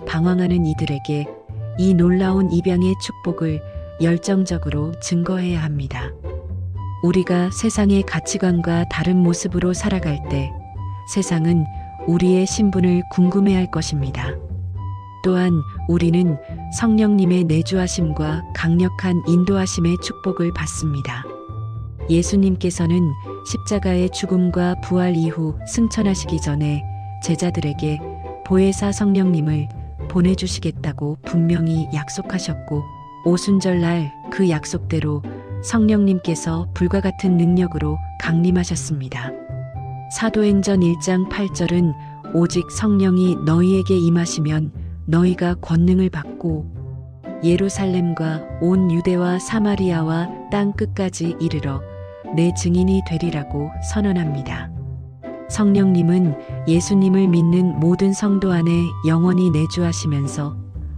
방황하는 이들에게 이 놀라운 입양의 축복을 열정적으로 증거해야 합니다. 우리가 세상의 가치관과 다른 모습으로 살아갈 때 세상은 우리의 신분을 궁금해할 것입니다. 또한 우리는 성령님의 내주하심과 강력한 인도하심의 축복을 받습니다. 예수님께서는 십자가의 죽음과 부활 이후 승천하시기 전에 제자들에게 보혜사 성령님을 보내주시겠다고 분명히 약속하셨고, 오순절날 그 약속대로 성령님께서 불과 같은 능력으로 강림하셨습니다. 사도행전 1장 8절은 오직 성령이 너희에게 임하시면 너희가 권능을 받고 예루살렘과 온 유대와 사마리아와 땅 끝까지 이르러 내 증인이 되리라고 선언합니다. 성령님은 예수님을 믿는 모든 성도 안에 영원히 내주하시면서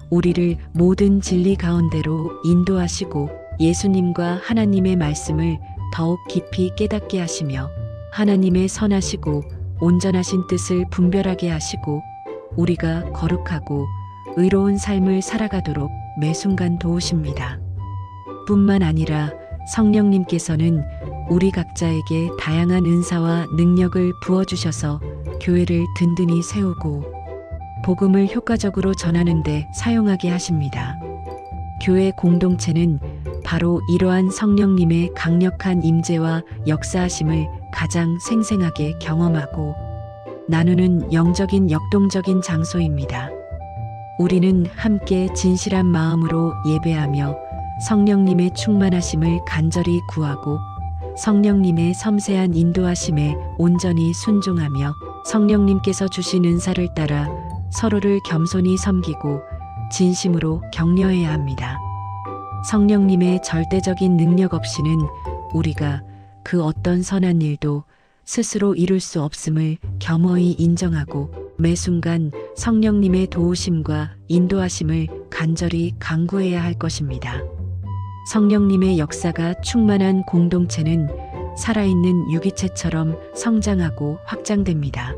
우리를 모든 진리 가운데로 인도하시고 예수님과 하나님의 말씀을 더욱 깊이 깨닫게 하시며 하나님의 선하시고 온전하신 뜻을 분별하게 하시고 우리가 거룩하고 의로운 삶을 살아가도록 매 순간 도우십니다. 뿐만 아니라 성령님께서는 우리 각자에게 다양한 은사와 능력을 부어주셔서 교회를 든든히 세우고 복음을 효과적으로 전하는 데 사용하게 하십니다. 교회 공동체는 바로 이러한 성령님의 강력한 임재와 역사하심을 가장 생생하게 경험하고 나누는 영적인 역동적인 장소입니다. 우리는 함께 진실한 마음으로 예배하며 성령님의 충만하심을 간절히 구하고 성령님의 섬세한 인도하심에 온전히 순종하며 성령님께서 주신 은사를 따라 서로를 겸손히 섬기고 진심으로 격려해야 합니다. 성령님의 절대적인 능력 없이는 우리가 그 어떤 선한 일도 스스로 이룰 수 없음을 겸허히 인정하고 매 순간 성령님의 도우심과 인도하심을 간절히 간구해야 할 것입니다. 성령님의 역사가 충만한 공동체는 살아있는 유기체처럼 성장하고 확장됩니다.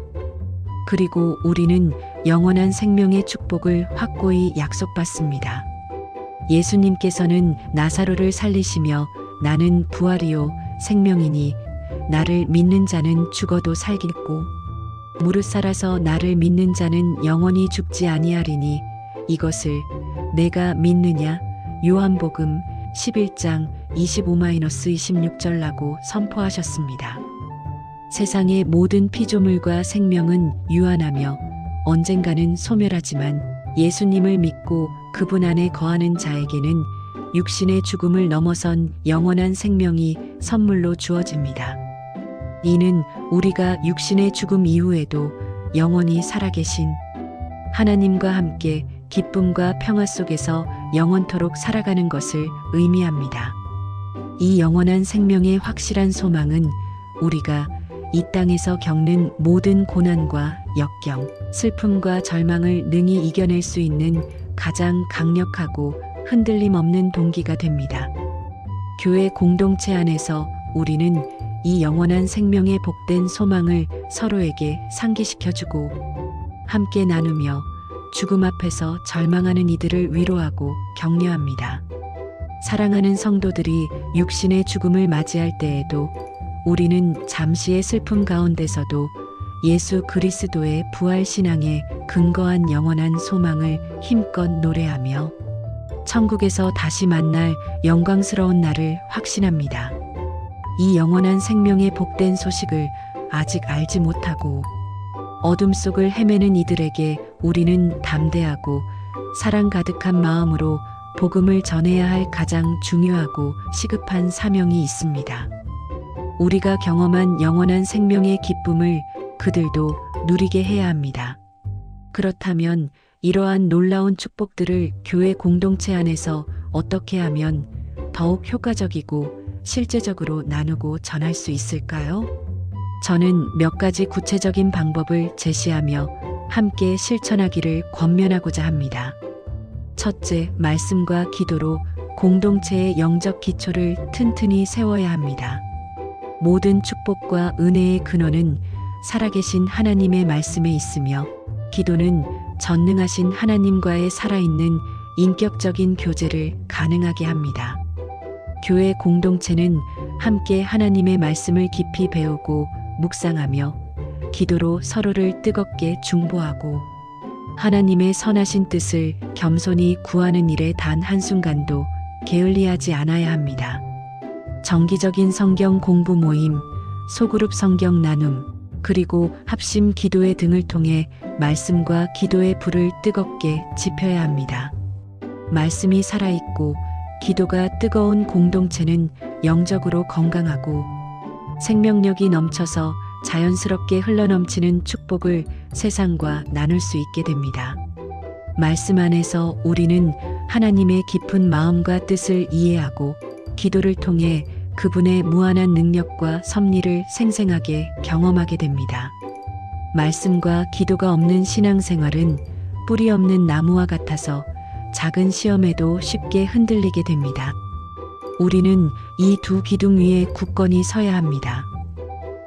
그리고 우리는 영원한 생명의 축복을 확고히 약속받습니다. 예수님께서는 나사로를 살리시며 나는 부활이요 생명이니 나를 믿는 자는 죽어도 살겠고 무릇 살아서 나를 믿는 자는 영원히 죽지 아니하리니 이것을 내가 믿느냐. 요한복음 11장 25-26절라고 선포하셨습니다. 세상의 모든 피조물과 생명은 유한하며 언젠가는 소멸하지만 예수님을 믿고 그분 안에 거하는 자에게는 육신의 죽음을 넘어선 영원한 생명이 선물로 주어집니다. 이는 우리가 육신의 죽음 이후에도 영원히 살아계신 하나님과 함께 기쁨과 평화 속에서 영원토록 살아가는 것을 의미합니다. 이 영원한 생명의 확실한 소망은 우리가 이 땅에서 겪는 모든 고난과 역경, 슬픔과 절망을 능히 이겨낼 수 있는 가장 강력하고 흔들림 없는 동기가 됩니다. 교회 공동체 안에서 우리는 이 영원한 생명의 복된 소망을 서로에게 상기시켜주고 함께 나누며 죽음 앞에서 절망하는 이들을 위로하고 격려합니다. 사랑하는 성도들이 육신의 죽음을 맞이할 때에도 우리는 잠시의 슬픔 가운데서도 예수 그리스도의 부활 신앙에 근거한 영원한 소망을 힘껏 노래하며 천국에서 다시 만날 영광스러운 날을 확신합니다. 이 영원한 생명의 복된 소식을 아직 알지 못하고 어둠 속을 헤매는 이들에게 우리는 담대하고 사랑 가득한 마음으로 복음을 전해야 할 가장 중요하고 시급한 사명이 있습니다. 우리가 경험한 영원한 생명의 기쁨을 그들도 누리게 해야 합니다. 그렇다면 이러한 놀라운 축복들을 교회 공동체 안에서 어떻게 하면 더욱 효과적이고 실제적으로 나누고 전할 수 있을까요? 저는 몇 가지 구체적인 방법을 제시하며 함께 실천하기를 권면하고자 합니다. 첫째, 말씀과 기도로 공동체의 영적 기초를 튼튼히 세워야 합니다. 모든 축복과 은혜의 근원은 살아계신 하나님의 말씀에 있으며 기도는 전능하신 하나님과의 살아있는 인격적인 교제를 가능하게 합니다. 교회 공동체는 함께 하나님의 말씀을 깊이 배우고 묵상하며 기도로 서로를 뜨겁게 중보하고 하나님의 선하신 뜻을 겸손히 구하는 일에 단 한순간도 게을리하지 않아야 합니다. 정기적인 성경 공부 모임, 소그룹 성경 나눔, 그리고 합심 기도회 등을 통해 말씀과 기도의 불을 뜨겁게 지펴야 합니다. 말씀이 살아있고 기도가 뜨거운 공동체는 영적으로 건강하고 생명력이 넘쳐서 자연스럽게 흘러넘치는 축복을 세상과 나눌 수 있게 됩니다. 말씀 안에서 우리는 하나님의 깊은 마음과 뜻을 이해하고 기도를 통해 그분의 무한한 능력과 섭리를 생생하게 경험하게 됩니다. 말씀과 기도가 없는 신앙생활은 뿌리 없는 나무와 같아서 작은 시험에도 쉽게 흔들리게 됩니다. 우리는 이 두 기둥 위에 굳건히 서야 합니다.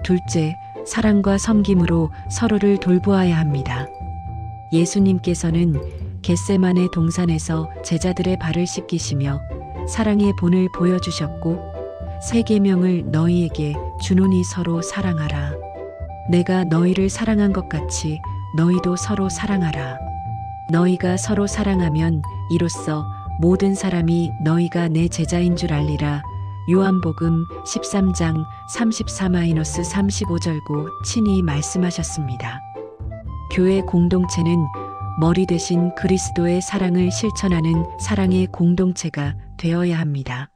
둘째, 사랑과 섬김으로 서로를 돌보아야 합니다. 예수님께서는 겟세마네 동산에서 제자들의 발을 씻기시며 사랑의 본을 보여주셨고 새 계명을 너희에게 주노니 서로 사랑하라. 내가 너희를 사랑한 것 같이 너희도 서로 사랑하라. 너희가 서로 사랑하면 이로써 모든 사람이 너희가 내 제자인 줄 알리라. 요한복음 13장 34-35절고 친히 말씀하셨습니다. 교회 공동체는 머리 대신 그리스도의 사랑을 실천하는 사랑의 공동체가 되어야 합니다.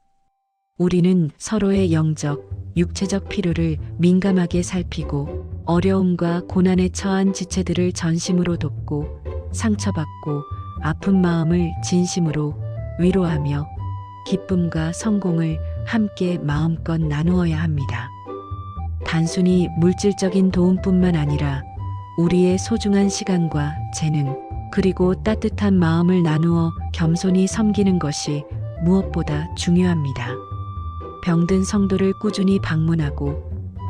우리는 서로의 영적, 육체적 필요를 민감하게 살피고 어려움과 고난에 처한 지체들을 전심으로 돕고 상처받고 아픈 마음을 진심으로 위로하며 기쁨과 성공을 함께 마음껏 나누어야 합니다. 단순히 물질적인 도움뿐만 아니라 우리의 소중한 시간과 재능, 그리고 따뜻한 마음을 나누어 겸손히 섬기는 것이 무엇보다 중요합니다. 병든 성도를 꾸준히 방문하고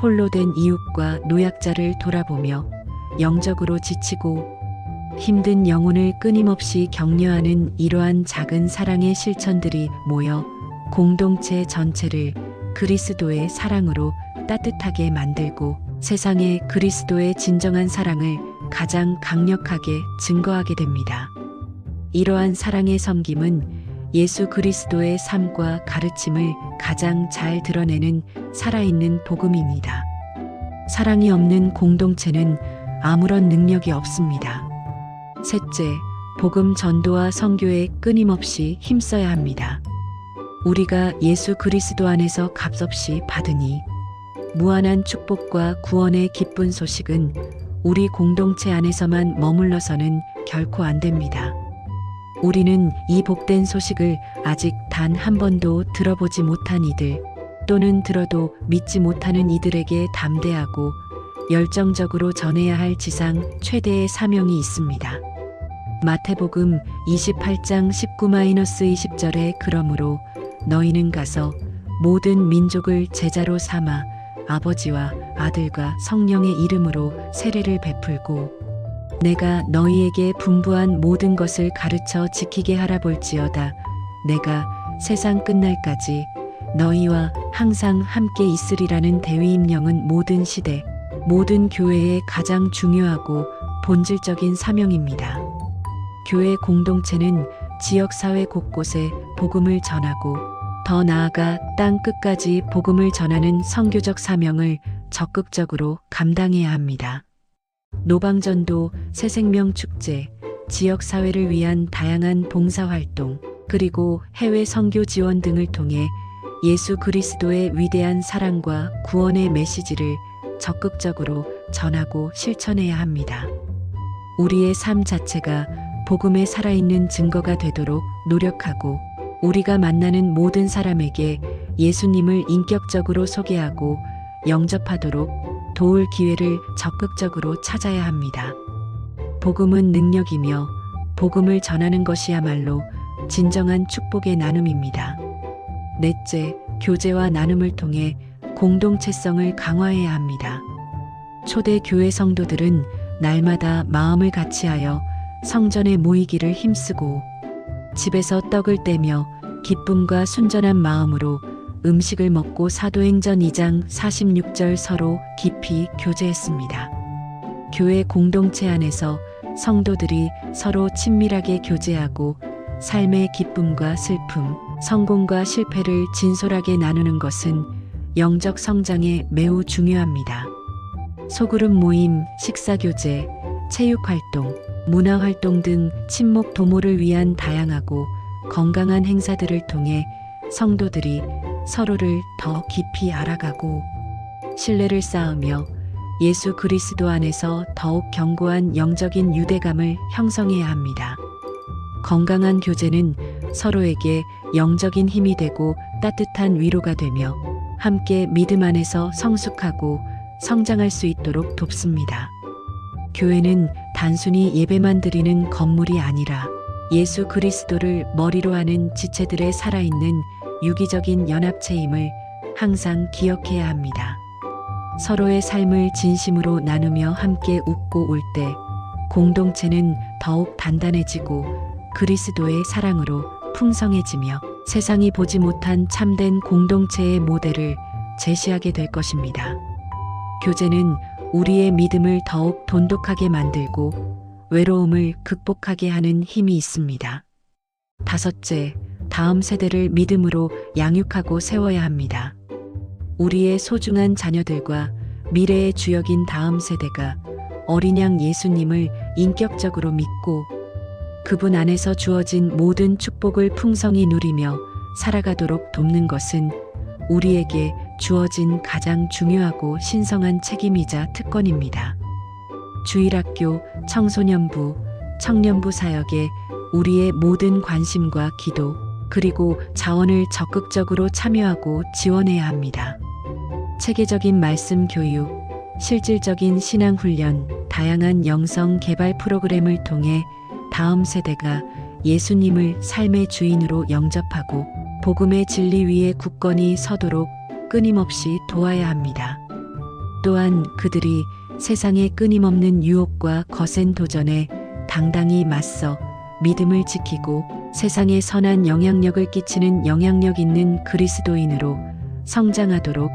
홀로 된 이웃과 노약자를 돌아보며 영적으로 지치고 힘든 영혼을 끊임없이 격려하는 이러한 작은 사랑의 실천들이 모여 공동체 전체를 그리스도의 사랑으로 따뜻하게 만들고 세상에 그리스도의 진정한 사랑을 가장 강력하게 증거하게 됩니다. 이러한 사랑의 섬김은 예수 그리스도의 삶과 가르침을 가장 잘 드러내는 살아있는 복음입니다. 사랑이 없는 공동체는 아무런 능력이 없습니다. 셋째, 복음 전도와 선교에 끊임없이 힘써야 합니다. 우리가 예수 그리스도 안에서 값없이 받으니 무한한 축복과 구원의 기쁜 소식은 우리 공동체 안에서만 머물러서는 결코 안 됩니다. 우리는 이 복된 소식을 아직 단 한 번도 들어보지 못한 이들 또는 들어도 믿지 못하는 이들에게 담대하고 열정적으로 전해야 할 지상 최대의 사명이 있습니다. 마태복음 28장 19-20절에 그러므로 너희는 가서 모든 민족을 제자로 삼아 아버지와 아들과 성령의 이름으로 세례를 베풀고 내가 너희에게 분부한 모든 것을 가르쳐 지키게 하라 볼지어다. 내가 세상 끝날까지 너희와 항상 함께 있으리라는 대위임령은 모든 시대, 모든 교회의 가장 중요하고 본질적인 사명입니다. 교회 공동체는 지역사회 곳곳에 복음을 전하고 더 나아가 땅 끝까지 복음을 전하는 선교적 사명을 적극적으로 감당해야 합니다. 노방전도, 새생명 축제, 지역사회를 위한 다양한 봉사활동, 그리고 해외 선교 지원 등을 통해 예수 그리스도의 위대한 사랑과 구원의 메시지를 적극적으로 전하고 실천해야 합니다. 우리의 삶 자체가 복음의 살아있는 증거가 되도록 노력하고 우리가 만나는 모든 사람에게 예수님을 인격적으로 소개하고 영접하도록 도울 기회를 적극적으로 찾아야 합니다. 복음은 능력이며 복음을 전하는 것이야말로 진정한 축복의 나눔입니다. 넷째, 교제와 나눔을 통해 공동체성을 강화해야 합니다. 초대 교회 성도들은 날마다 마음을 같이하여 성전에 모이기를 힘쓰고 집에서 떡을 떼며 기쁨과 순전한 마음으로 음식을 먹고 사도행전 2장 46절 서로 깊이 교제했습니다. 교회 공동체 안에서 성도들이 서로 친밀하게 교제하고 삶의 기쁨과 슬픔, 성공과 실패를 진솔하게 나누는 것은 영적 성장에 매우 중요합니다. 소그룹 모임, 식사교제, 체육활동, 문화활동 등 친목 도모를 위한 다양하고 건강한 행사들을 통해 성도들이 서로를 더 깊이 알아가고 신뢰를 쌓으며 예수 그리스도 안에서 더욱 견고한 영적인 유대감을 형성해야 합니다. 건강한 교제는 서로에게 영적인 힘이 되고 따뜻한 위로가 되며 함께 믿음 안에서 성숙하고 성장할 수 있도록 돕습니다. 교회는 단순히 예배만 드리는 건물이 아니라 예수 그리스도를 머리로 하는 지체들의 살아있는 유기적인 연합체임을 항상 기억해야 합니다. 서로의 삶을 진심으로 나누며 함께 웃고 울 때 공동체는 더욱 단단해지고 그리스도의 사랑으로 풍성해지며 세상이 보지 못한 참된 공동체의 모델을 제시하게 될 것입니다. 교제는 우리의 믿음을 더욱 돈독하게 만들고 외로움을 극복하게 하는 힘이 있습니다. 다섯째, 다음 세대를 믿음으로 양육하고 세워야 합니다. 우리의 소중한 자녀들과 미래의 주역인 다음 세대가 어린 양 예수님을 인격적으로 믿고 그분 안에서 주어진 모든 축복을 풍성히 누리며 살아가도록 돕는 것은 우리에게 주어진 가장 중요하고 신성한 책임이자 특권입니다. 주일학교, 청소년부, 청년부 사역에 우리의 모든 관심과 기도, 그리고 자원을 적극적으로 참여하고 지원해야 합니다. 체계적인 말씀 교육, 실질적인 신앙 훈련, 다양한 영성 개발 프로그램을 통해 다음 세대가 예수님을 삶의 주인으로 영접하고 복음의 진리 위에 굳건히 서도록 끊임없이 도와야 합니다. 또한 그들이 세상의 끊임없는 유혹과 거센 도전에 당당히 맞서 믿음을 지키고 세상에 선한 영향력을 끼치는 영향력 있는 그리스도인으로 성장하도록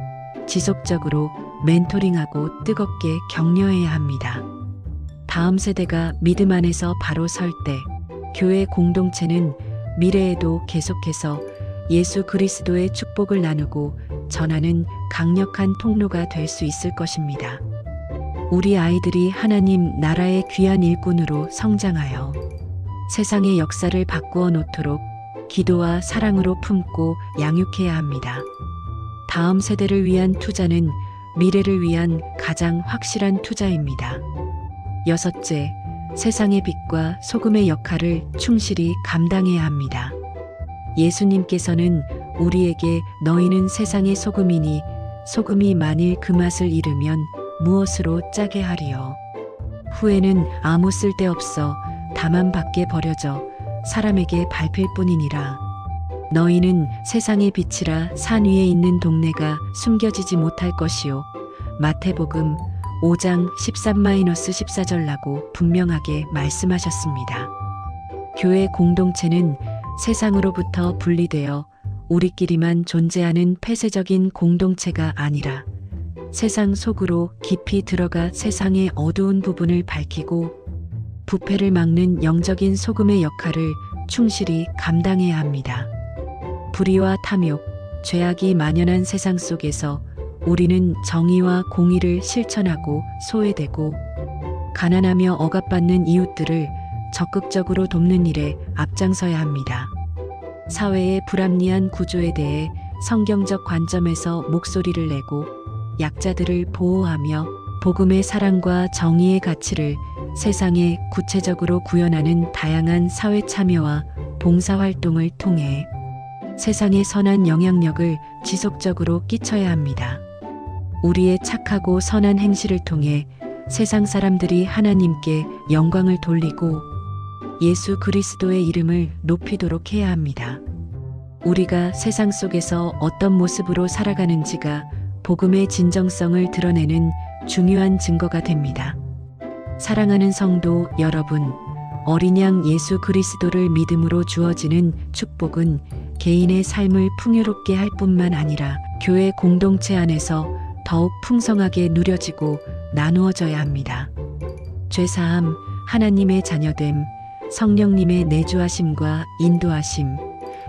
지속적으로 멘토링하고 뜨겁게 격려해야 합니다. 다음 세대가 믿음 안에서 바로 설 때 교회 공동체는 미래에도 계속해서 예수 그리스도의 축복을 나누고 전하는 강력한 통로가 될 수 있을 것입니다. 우리 아이들이 하나님 나라의 귀한 일꾼으로 성장하여 세상의 역사를 바꾸어 놓도록 기도와 사랑으로 품고 양육해야 합니다. 다음 세대를 위한 투자는 미래를 위한 가장 확실한 투자입니다. 여섯째, 세상의 빛과 소금의 역할을 충실히 감당해야 합니다. 예수님께서는 우리에게 너희는 세상의 소금이니 소금이 만일 그 맛을 잃으면 무엇으로 짜게 하리요. 후에는 아무 쓸데없어 다만 밖에 버려져 사람에게 밟힐 뿐이니라. 너희는 세상의 빛이라 산 위에 있는 동네가 숨겨지지 못할 것이요. 마태복음 5장 13-14절라고 분명하게 말씀하셨습니다. 교회 공동체는 세상으로부터 분리되어 우리끼리만 존재하는 폐쇄적인 공동체가 아니라 세상 속으로 깊이 들어가 세상의 어두운 부분을 밝히고 부패를 막는 영적인 소금의 역할을 충실히 감당해야 합니다. 불의와 탐욕, 죄악이 만연한 세상 속에서 우리는 정의와 공의를 실천하고 소외되고 가난하며 억압받는 이웃들을 적극적으로 돕는 일에 앞장서야 합니다. 사회의 불합리한 구조에 대해 성경적 관점에서 목소리를 내고 약자들을 보호하며 복음의 사랑과 정의의 가치를 세상에 구체적으로 구현하는 다양한 사회 참여와 봉사활동을 통해 세상에 선한 영향력을 지속적으로 끼쳐야 합니다. 우리의 착하고 선한 행실을 통해 세상 사람들이 하나님께 영광을 돌리고 예수 그리스도의 이름을 높이도록 해야 합니다. 우리가 세상 속에서 어떤 모습으로 살아가는지가 복음의 진정성을 드러내는 중요한 증거가 됩니다. 사랑하는 성도 여러분, 어린 양 예수 그리스도를 믿음으로 주어지는 축복은 개인의 삶을 풍요롭게 할 뿐만 아니라 교회 공동체 안에서 더욱 풍성하게 누려지고 나누어져야 합니다. 죄사함, 하나님의 자녀됨, 성령님의 내주하심과 인도하심,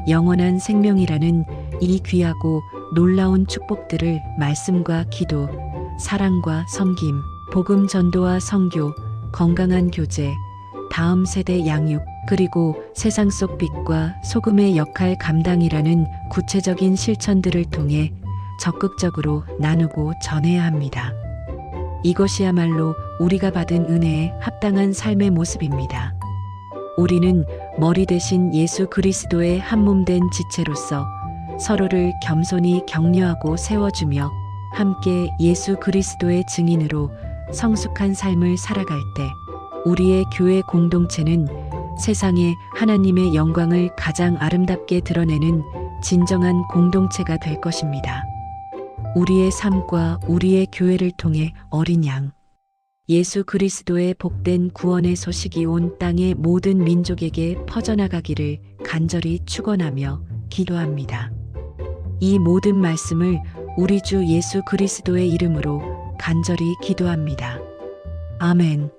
영원한 생명이라는 이 귀하고 놀라운 축복들을 말씀과 기도, 사랑과 섬김, 복음 전도와 선교, 건강한 교제, 다음 세대 양육, 그리고 세상 속 빛과 소금의 역할 감당이라는 구체적인 실천들을 통해 적극적으로 나누고 전해야 합니다. 이것이야말로 우리가 받은 은혜에 합당한 삶의 모습입니다. 우리는 머리 대신 예수 그리스도의 한 몸 된 지체로서 서로를 겸손히 격려하고 세워주며 함께 예수 그리스도의 증인으로 성숙한 삶을 살아갈 때 우리의 교회 공동체는 세상에 하나님의 영광을 가장 아름답게 드러내는 진정한 공동체가 될 것입니다. 우리의 삶과 우리의 교회를 통해 어린 양 예수 그리스도의 복된 구원의 소식이 온 땅의 모든 민족에게 퍼져나가기를 간절히 축원하며 기도합니다. 이 모든 말씀을 우리 주 예수 그리스도의 이름으로 간절히 기도합니다. 아멘.